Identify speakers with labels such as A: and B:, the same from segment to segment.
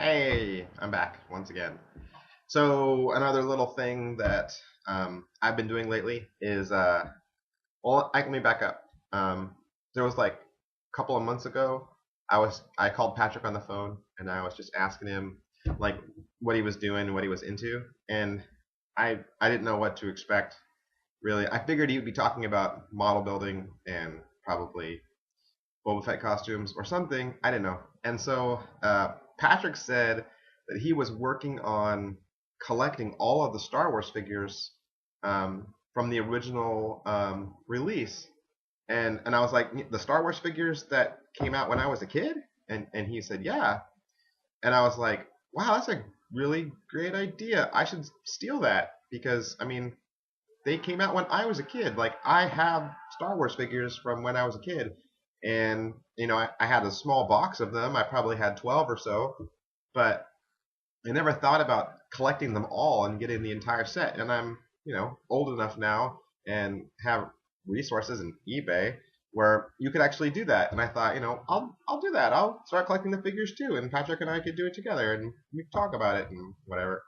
A: Hey, I'm back once again. So another little thing that I've been doing lately is, let me back up. There was like a couple of months ago, I called Patrick on the phone and I was just asking him like what he was doing, what he was into, and I didn't know what to expect really. I figured he would be talking about model building and probably Boba Fett costumes or something. I didn't know. And so Patrick said that he was working on collecting all of the Star Wars figures from the original release. And I was like, the Star Wars figures that came out when I was a kid? And he said, yeah. And I was like, wow, that's a really great idea. I should steal that because, I mean, they came out when I was a kid. Like, I have Star Wars figures from when I was a kid. And, I had a small box of them. I probably had 12 or so. But I never thought about collecting them all and getting the entire set. And I'm, old enough now and have resources in eBay where you could actually do that. And I thought, I'll do that. I'll start collecting the figures too. And Patrick and I could do it together and we could talk about it and whatever.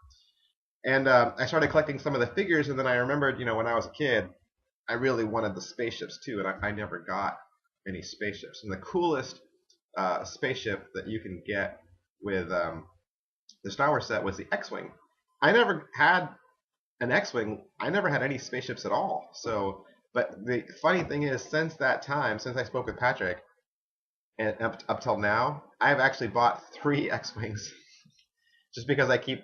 A: And I started collecting some of the figures, and then I remembered, when I was a kid, I really wanted the spaceships too, and I never got any spaceships. And the coolest spaceship that you can get with the Star Wars set was the X-Wing. I never had an X-Wing. I never had any spaceships at all. So, but the funny thing is, since that time, since I spoke with Patrick, and up till now, I've actually bought 3 X-Wings just because I keep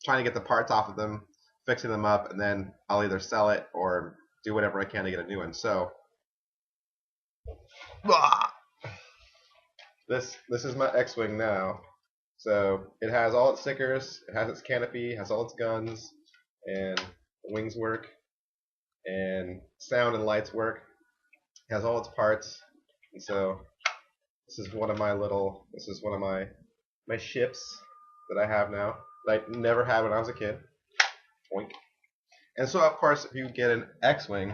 A: trying to get the parts off of them, fixing them up, and then I'll either sell it or do whatever I can to get a new one. So this is my X-Wing now. So it has all its stickers, it has its canopy, it has all its guns, and the wings work, and sound and lights work. It has all its parts, and so this is one of my ships that I have now that I never had when I was a kid. Oink. And so, of course, if you get an X-Wing,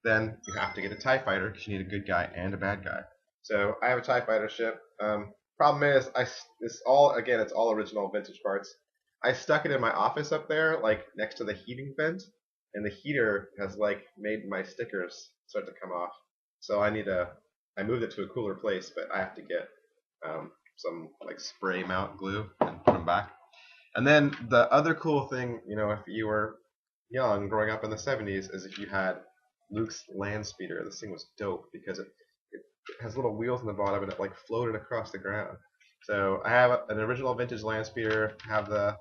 A: then you have to get a TIE fighter because you need a good guy and a bad guy. So I have a TIE fighter ship. Problem is, it's all original vintage parts. I stuck it in my office up there, like next to the heating vent, and the heater has like made my stickers start to come off. So I moved it to a cooler place, but I have to get some like spray mount glue and put them back. And then the other cool thing, if you were young growing up in the 70s, is if you had Luke's Landspeeder. This thing was dope because it has little wheels in the bottom and it like floated across the ground. So I have an original vintage Landspeeder, have the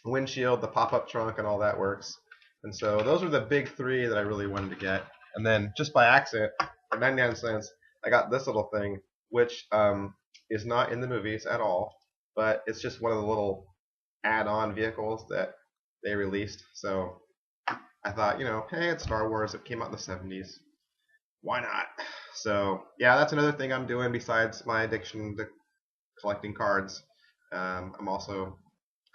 A: windshield, the pop-up trunk, and all that works. And so those were the big 3 that I really wanted to get. And then just by accident, for 99 cents, I got this little thing, which is not in the movies at all, but it's just one of the little add-on vehicles that they released. So I thought, hey, it's Star Wars. It came out in the 70s. Why not? So yeah, that's another thing I'm doing besides my addiction to collecting cards. I'm also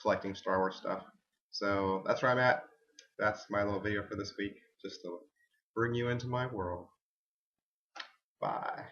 A: collecting Star Wars stuff. So that's where I'm at. That's my little video for this week, just to bring you into my world. Bye.